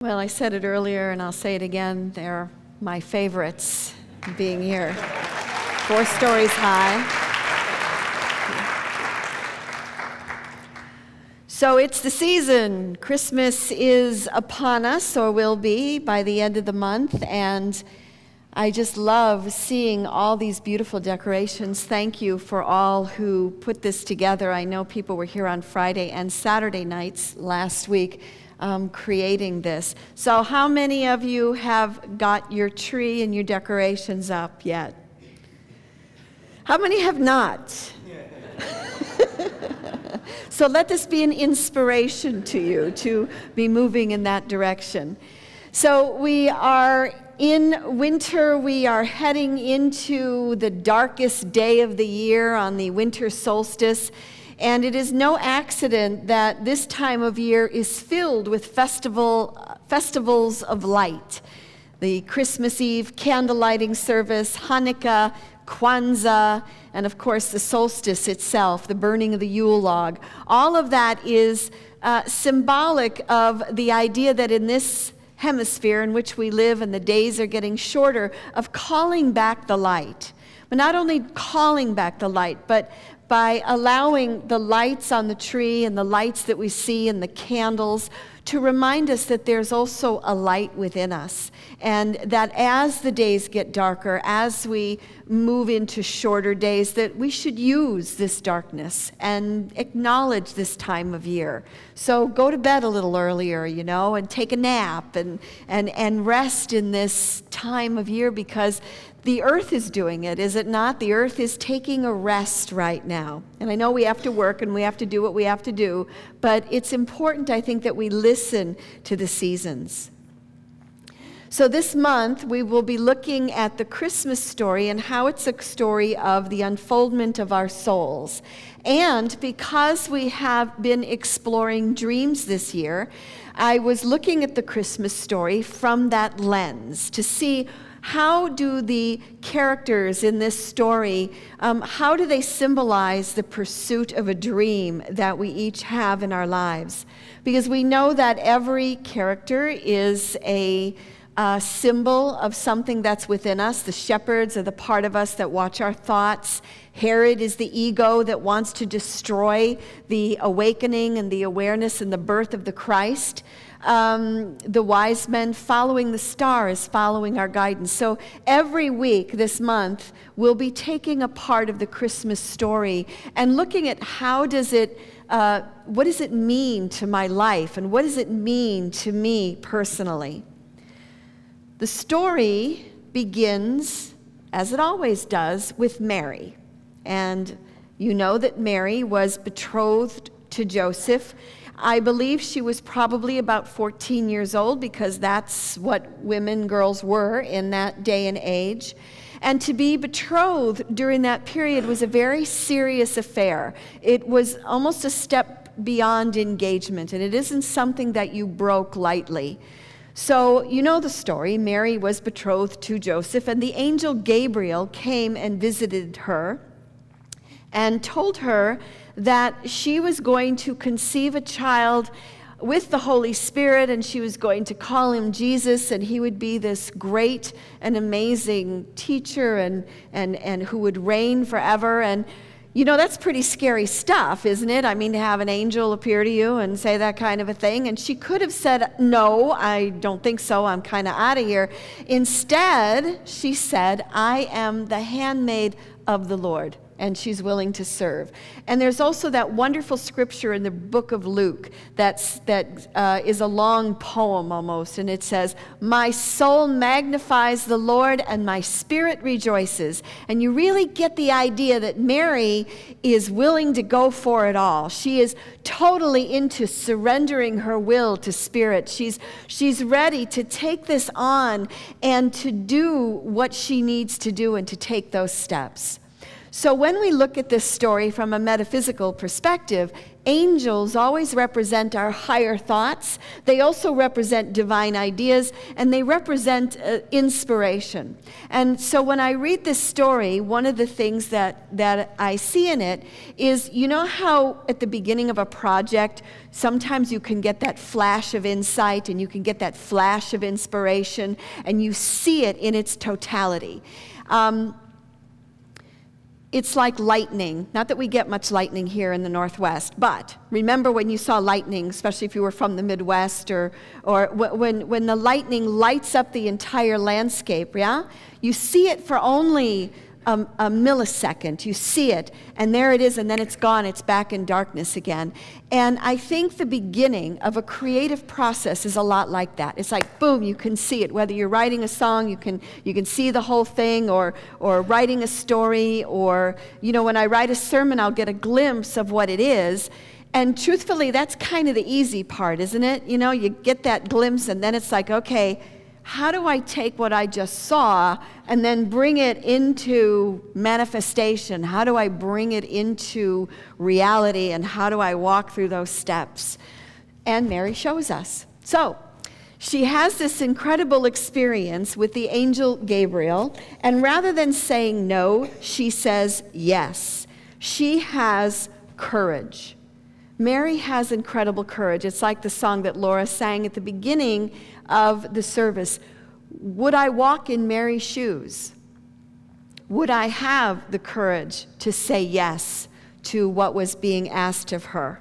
Well, I said it earlier, and I'll say it again. They're my favorites being here. 4 stories high. So it's the season. Christmas is upon us, or will be by the end of the month, and I just love seeing all these beautiful decorations. Thank you for all who put this together. I know people were here on Friday and Saturday nights last week creating this. So how many of you have got your tree and your decorations up yet? How many have not? So let this be an inspiration to you to be moving in that direction. So we are in winter. We are heading into the darkest day of the year on the winter solstice. And it is no accident that this time of year is filled with festivals of light. The Christmas Eve candle lighting service, Hanukkah, Kwanzaa, and of course the solstice itself, the burning of the Yule log. All of that is symbolic of the idea that in this hemisphere in which we live and the days are getting shorter, of calling back the light. But not only calling back the light, but by allowing the lights on the tree and the lights that we see and the candles to remind us that there's also a light within us, and that as the days get darker, as we move into shorter days, that we should use this darkness and acknowledge this time of year. So go to bed a little earlier, you know, and take a nap and rest in this time of year, because the earth is doing it, is it not? The earth is taking a rest right now. And I know we have to work and we have to do what we have to do, but it's important, I think, that we listen to the seasons. So this month, we will be looking at the Christmas story and how it's a story of the unfoldment of our souls. And because we have been exploring dreams this year, I was looking at the Christmas story from that lens to see how do the characters in this story, how do they symbolize the pursuit of a dream that we each have in our lives? Because we know that every character is a symbol of something that's within us. The shepherds are the part of us that watch our thoughts. Herod is the ego that wants to destroy the awakening and the awareness and the birth of the Christ. The wise men following the star is following our guidance. So every week this month, we'll be taking a part of the Christmas story and looking at how does it, what does it mean to my life, and what does it mean to me personally? The story begins, as it always does, with Mary. And you know that Mary was betrothed to Joseph. I believe she was probably about 14 years old, because that's what girls were in that day and age. And to be betrothed during that period was a very serious affair. It was almost a step beyond engagement, and it isn't something that you broke lightly. So you know the story. Mary was betrothed to Joseph, and the angel Gabriel came and visited her and told her that she was going to conceive a child with the Holy Spirit, and she was going to call him Jesus, and he would be this great and amazing teacher and who would reign forever. And you know, that's pretty scary stuff, isn't it? I mean, to have an angel appear to you and say that kind of a thing. And she could have said, no, I don't think so, I'm kind of out of here. Instead, she said, I am the handmaid of the Lord, and she's willing to serve. And there's also that wonderful scripture in the book of Luke that is a long poem almost, and it says, my soul magnifies the Lord, and my spirit rejoices. And you really get the idea that Mary is willing to go for it all. She is totally into surrendering her will to Spirit. She's ready to take this on and to do what she needs to do and to take those steps. So when we look at this story from a metaphysical perspective, angels always represent our higher thoughts. They also represent divine ideas, and they represent inspiration. And so when I read this story, one of the things that I see in it is, you know how at the beginning of a project, sometimes you can get that flash of insight and you can get that flash of inspiration, and you see it in its totality. It's like lightning. Not that we get much lightning here in the Northwest, but remember when you saw lightning, especially if you were from the Midwest, or when the lightning lights up the entire landscape, yeah? You see it for only a millisecond. You see it, and there it is, and then it's gone. It's back in darkness again. And I think the beginning of a creative process is a lot like that. It's like, boom, you can see it. Whether you're writing a song, you can see the whole thing, or writing a story, or, you know, when I write a sermon, I'll get a glimpse of what it is. And truthfully, that's kind of the easy part, isn't it? You know, you get that glimpse, and then it's like, okay, how do I take what I just saw and then bring it into manifestation? How do I bring it into reality, and how do I walk through those steps? And Mary shows us. So she has this incredible experience with the angel Gabriel, and rather than saying no, she says yes. She has courage. Mary has incredible courage. It's like the song that Laura sang at the beginning of the service. Would I walk in Mary's shoes? Would I have the courage to say yes to what was being asked of her?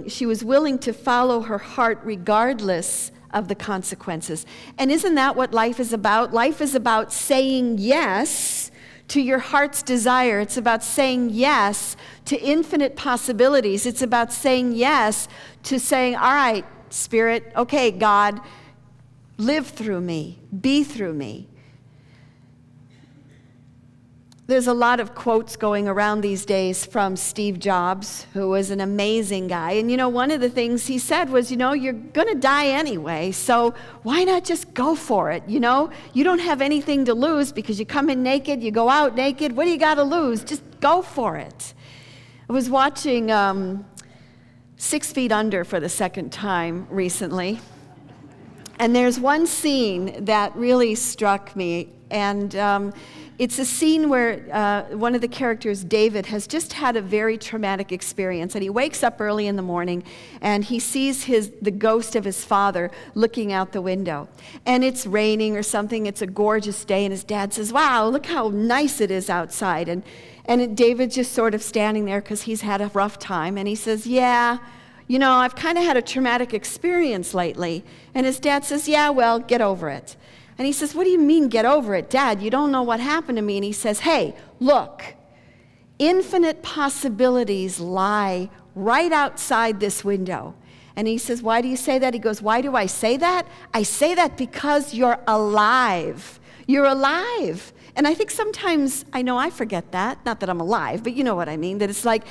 She was willing to follow her heart regardless of the consequences. And isn't that what life is about? Life is about saying yes to your heart's desire. It's about saying yes to infinite possibilities. It's about saying yes to saying, all right, Spirit, okay, God, live through me, be through me. There's a lot of quotes going around these days from Steve Jobs, who was an amazing guy. And you know, one of the things he said was, you know, you're going to die anyway, so why not just go for it, you know? You don't have anything to lose because you come in naked, you go out naked. What do you got to lose? Just go for it. I was watching 6 Feet Under for the second time recently. And there's one scene that really struck me, and it's a scene where one of the characters, David, has just had a very traumatic experience, and he wakes up early in the morning, and he sees the ghost of his father looking out the window. And it's raining or something, it's a gorgeous day, and his dad says, wow, look how nice it is outside. And David's just sort of standing there because he's had a rough time, and he says, yeah, you know, I've kind of had a traumatic experience lately. And his dad says, yeah, well, get over it. And he says, what do you mean get over it, Dad? You don't know what happened to me. And he says, hey, look, infinite possibilities lie right outside this window. And he says, why do you say that? He goes, why do I say that? I say that because you're alive. You're alive. And I think sometimes, I know I forget that, not that I'm alive, but you know what I mean, that it's like,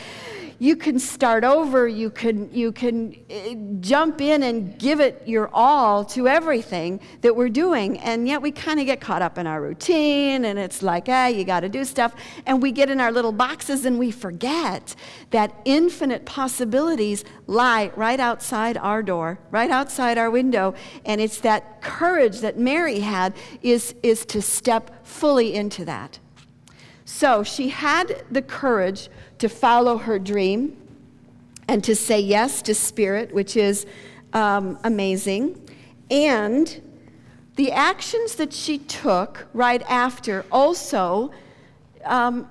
you can start over, you can jump in and give it your all to everything that we're doing, and yet we kind of get caught up in our routine, and it's like, you got to do stuff, and we get in our little boxes and we forget that infinite possibilities lie right outside our door, right outside our window, and it's that courage that Mary had is to step fully into that. So she had the courage to follow her dream and to say yes to Spirit, which is amazing. And the actions that she took right after also is a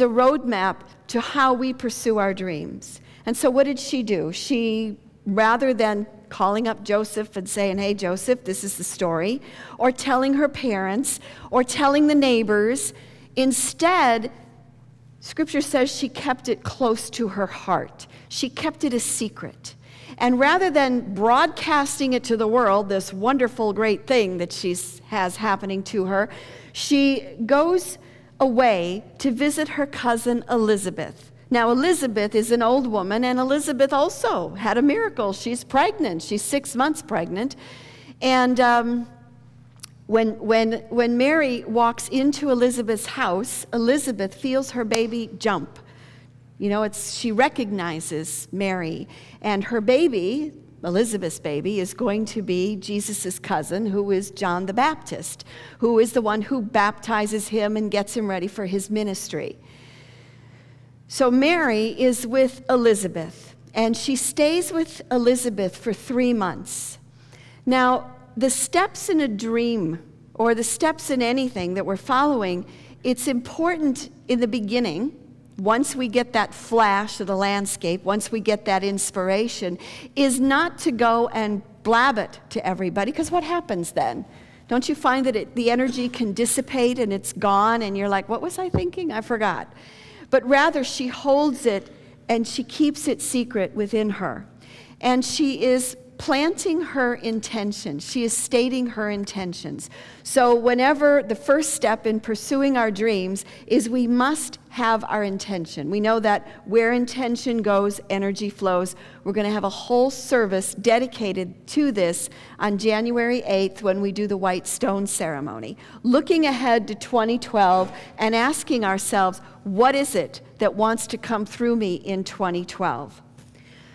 roadmap to how we pursue our dreams. And so what did she do? She, rather than calling up Joseph and saying, hey, Joseph, this is the story, or telling her parents, or telling the neighbors, instead, Scripture says she kept it close to her heart. She kept it a secret. And rather than broadcasting it to the world, this wonderful, great thing that she has happening to her, she goes away to visit her cousin Elizabeth. Now, Elizabeth is an old woman, and Elizabeth also had a miracle. She's pregnant. She's 6 months pregnant. And when Mary walks into Elizabeth's house, Elizabeth feels her baby jump. You know, she recognizes Mary, and her baby, Elizabeth's baby, is going to be Jesus' cousin, who is John the Baptist, who is the one who baptizes him and gets him ready for his ministry. So Mary is with Elizabeth, and she stays with Elizabeth for 3 months. Now, the steps in a dream, or the steps in anything that we're following, it's important in the beginning, once we get that flash of the landscape, once we get that inspiration, is not to go and blab it to everybody, because what happens then? Don't you find that the energy can dissipate and it's gone, and you're like, what was I thinking? I forgot. But rather, she holds it and she keeps it secret within her. And she is planting her intentions. She is stating her intentions. So whenever the first step in pursuing our dreams is we must have our intention. We know that where intention goes, energy flows. We're going to have a whole service dedicated to this on January 8th when we do the white stone ceremony. Looking ahead to 2012 and asking ourselves, what is it that wants to come through me in 2012?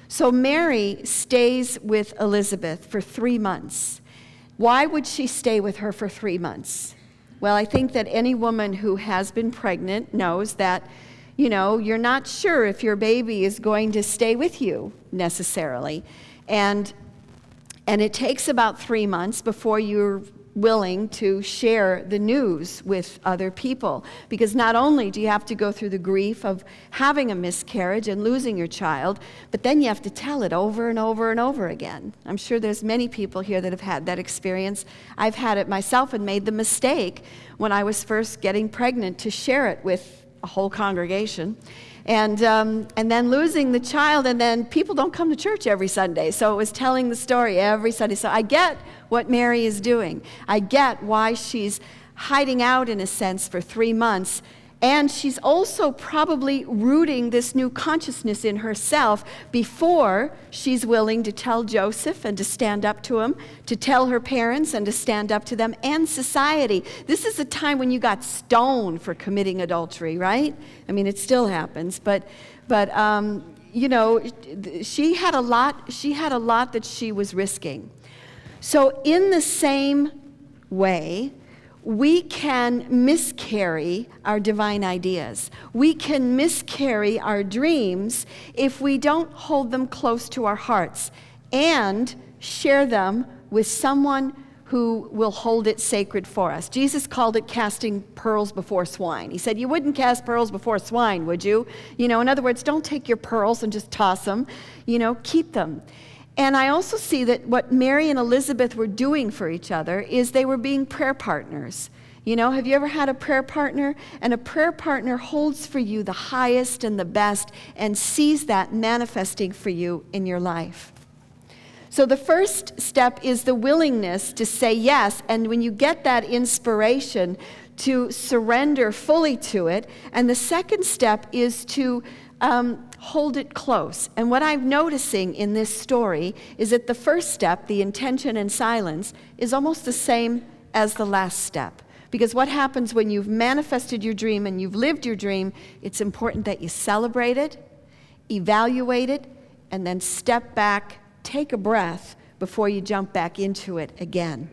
So Mary stays with Elizabeth for 3 months. Why would she stay with her for 3 months? Well, I think that any woman who has been pregnant knows that, you know, you're not sure if your baby is going to stay with you necessarily. And it takes about 3 months before you're willing to share the news with other people, because not only do you have to go through the grief of having a miscarriage and losing your child, but then you have to tell it over and over and over again. I'm sure there's many people here that have had that experience. I've had it myself and made the mistake when I was first getting pregnant to share it with a whole congregation. And then losing the child, and then people don't come to church every Sunday. So it was telling the story every Sunday. So I get what Mary is doing. I get why she's hiding out, in a sense, for 3 months. And she's also probably rooting this new consciousness in herself before she's willing to tell Joseph and to stand up to him, to tell her parents and to stand up to them, and society. This is a time when you got stoned for committing adultery, right? I mean, it still happens, but you know, she had a lot that she was risking. So in the same way, we can miscarry our divine ideas. We can miscarry our dreams if we don't hold them close to our hearts and share them with someone who will hold it sacred for us. Jesus called it casting pearls before swine. He said, you wouldn't cast pearls before swine, would you? You know, in other words, don't take your pearls and just toss them. You know, keep them. And I also see that what Mary and Elizabeth were doing for each other is they were being prayer partners. You know, have you ever had a prayer partner? And a prayer partner holds for you the highest and the best and sees that manifesting for you in your life. So the first step is the willingness to say yes. And when you get that inspiration, to surrender fully to it. And the second step is to hold it close. And what I'm noticing in this story is that the first step, the intention and silence, is almost the same as the last step. Because what happens when you've manifested your dream and you've lived your dream, it's important that you celebrate it, evaluate it, and then step back, take a breath before you jump back into it again.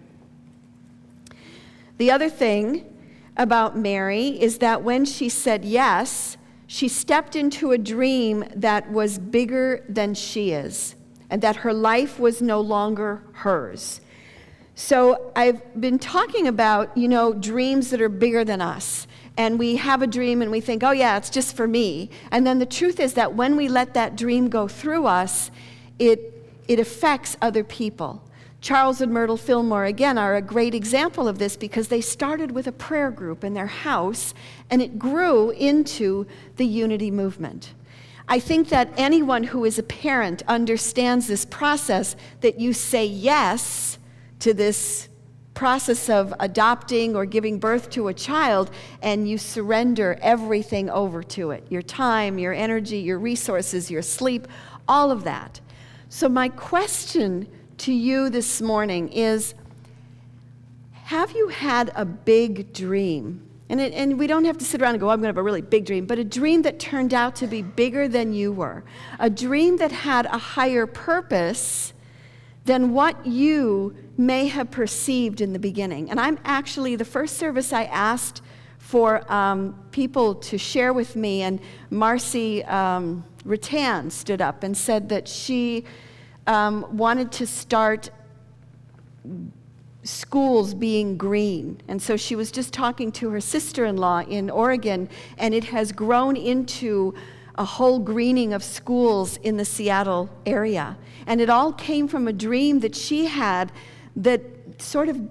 The other thing about Mary is that when she said yes, she stepped into a dream that was bigger than she is, and that her life was no longer hers. So I've been talking about, you know, dreams that are bigger than us. And we have a dream and we think, oh yeah, it's just for me. And then the truth is that when we let that dream go through us, it affects other people. Charles and Myrtle Fillmore, again, are a great example of this because they started with a prayer group in their house, and it grew into the unity movement. I think that anyone who is a parent understands this process, that you say yes to this process of adopting or giving birth to a child, and you surrender everything over to it. Your time, your energy, your resources, your sleep, all of that. So my question to you this morning is, have you had a big dream? And we don't have to sit around and go, I'm going to have a really big dream, but a dream that turned out to be bigger than you were. A dream that had a higher purpose than what you may have perceived in the beginning. And I'm actually, the first service I asked for people to share with me, and Marcy Rattan stood up and said that she wanted to start schools being green. And so she was just talking to her sister-in-law in Oregon, and it has grown into a whole greening of schools in the Seattle area. And it all came from a dream that she had that sort of,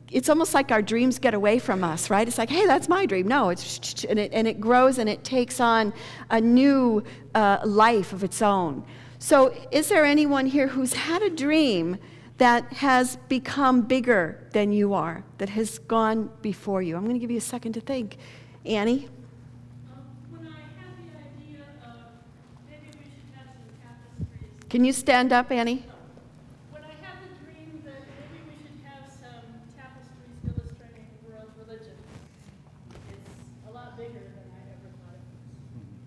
it's almost like our dreams get away from us, right? It's like, hey, that's my dream. No, it's, and it grows and it takes on a new life of its own. So is there anyone here who's had a dream that has become bigger than you are, that has gone before you? I'm going to give you a second to think. Annie? When I had the idea of maybe we should have some tapestries. Can you stand up, Annie? When I had the dream that maybe we should have some tapestries illustrating the world religion, it's a lot bigger than I ever thought it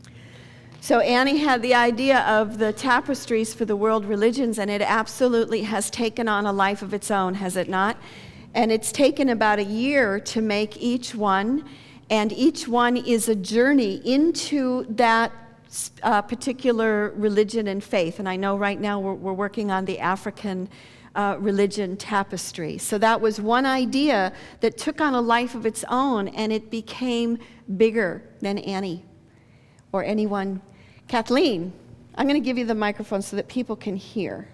was. So Annie had the idea of the tapestries for the world religions, and it absolutely has taken on a life of its own, has it not? And it's taken about a year to make each one, and each one is a journey into that particular religion and faith. And I know right now we're working on the African religion tapestry. So that was one idea that took on a life of its own, and it became bigger than Annie or anyone. Kathleen, I'm going to give you the microphone so that people can hear.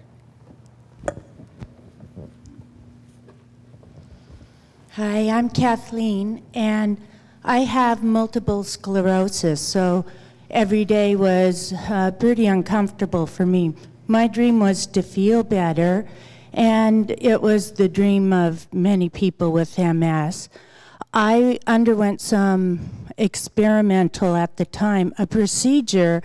Hi, I'm Kathleen, and I have multiple sclerosis, so every day was pretty uncomfortable for me. My dream was to feel better, and it was the dream of many people with MS. I underwent some experimental, at the time, a procedure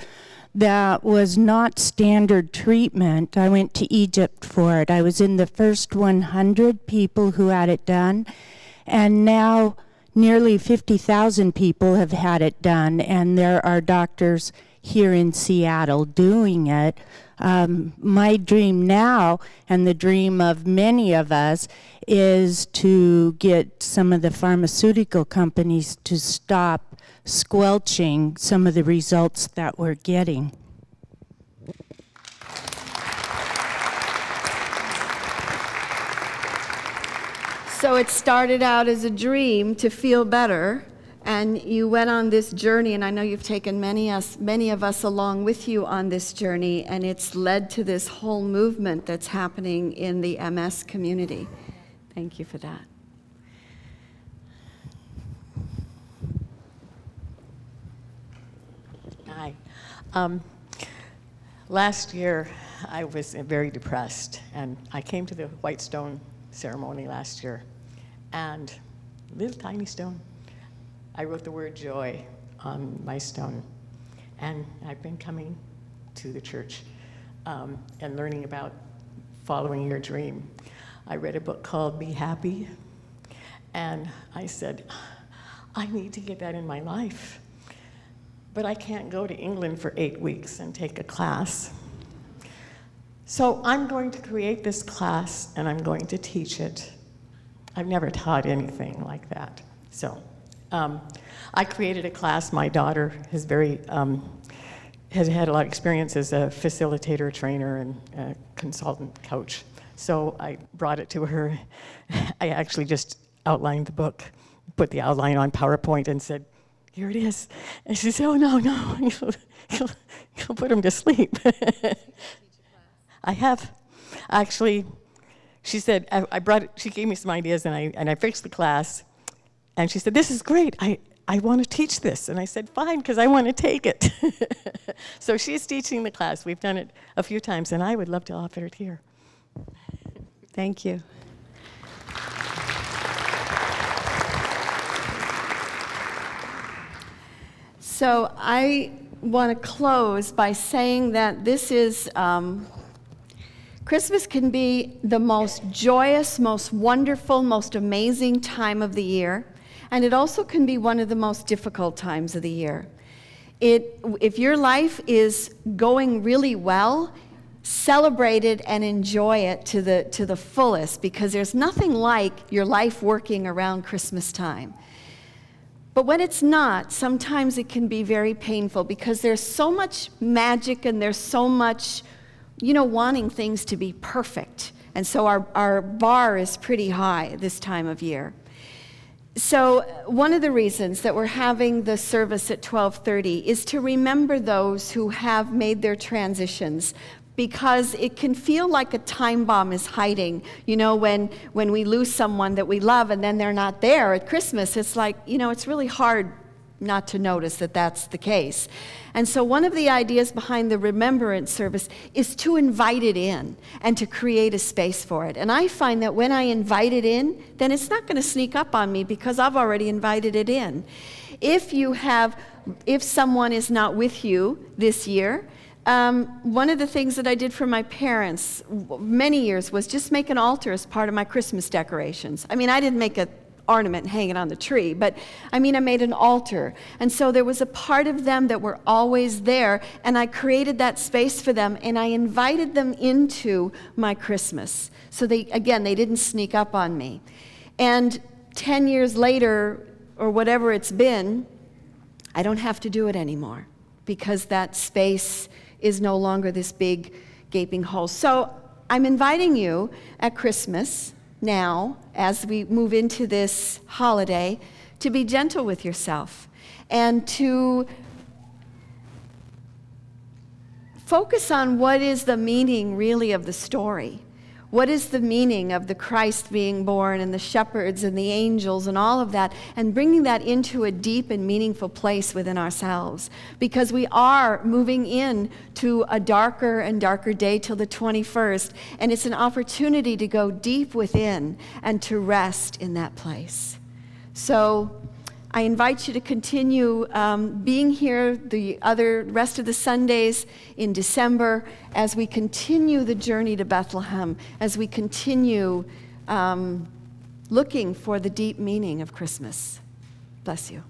that was not standard treatment. I went to Egypt for it. I was in the first 100 people who had it done, and now nearly 50,000 people have had it done, and there are doctors here in Seattle doing it. My dream now, and the dream of many of us, is to get some of the pharmaceutical companies to stop squelching some of the results that we're getting. So it started out as a dream to feel better, and you went on this journey, and I know you've taken many of us along with you on this journey, and it's led to this whole movement that's happening in the MS community. Thank you for that. Hi. Last year, I was very depressed, and I came to the White Stone ceremony last year, and little tiny stone, I wrote the word joy on my stone, and I've been coming to the church and learning about following your dream. I read a book called Be Happy, and I said, I need to get that in my life, but I can't go to England for 8 weeks and take a class. So I'm going to create this class, and I'm going to teach it. I've never taught anything like that. So I created a class. My daughter is has had a lot of experience as a facilitator, trainer, and a consultant coach. So I brought it to her. I actually just outlined the book, put the outline on PowerPoint, and said, here it is. And she said, oh, no, you'll put him to sleep. I have. Actually, she said, she gave me some ideas, and I fixed the class. And she said, this is great. I want to teach this. And I said, fine, because I want to take it. So she's teaching the class. We've done it a few times, and I would love to offer it here. Thank you. So I want to close by saying that this is, Christmas can be the most joyous, most wonderful, most amazing time of the year. and it also can be one of the most difficult times of the year. If your life is going really well, celebrate it and enjoy it to the fullest, because there's nothing like your life working around Christmas time. But when it's not, sometimes it can be very painful, because there's so much magic and there's so much, wanting things to be perfect. And so our bar is pretty high this time of year. So one of the reasons that we're having the service at 12:30 is to remember those who have made their transitions, because it can feel like a time bomb is hiding. When we lose someone that we love and then they're not there at Christmas, it's like, it's really hard not to notice that that's the case. And so one of the ideas behind the remembrance service is to invite it in and to create a space for it. And I find that when I invite it in, then it's not going to sneak up on me, because I've already invited it in. If someone is not with you this year, one of the things that I did for my parents many years was just make an altar as part of my Christmas decorations. I didn't make an ornament and hang it on the tree, but I made an altar. And so there was a part of them that were always there, and I created that space for them, and I invited them into my Christmas. So they didn't sneak up on me. And 10 years later, or whatever it's been, I don't have to do it anymore, because that space is no longer this big gaping hole. So I'm inviting you at Christmas now, as we move into this holiday, to be gentle with yourself and to focus on what is the meaning really of the story. What is the meaning of the Christ being born and the shepherds and the angels and all of that, and bringing that into a deep and meaningful place within ourselves, because we are moving in to a darker and darker day till the 21st, and it's an opportunity to go deep within and to rest in that place. So I invite you to continue being here the rest of the Sundays in December, as we continue the journey to Bethlehem, as we continue looking for the deep meaning of Christmas. Bless you.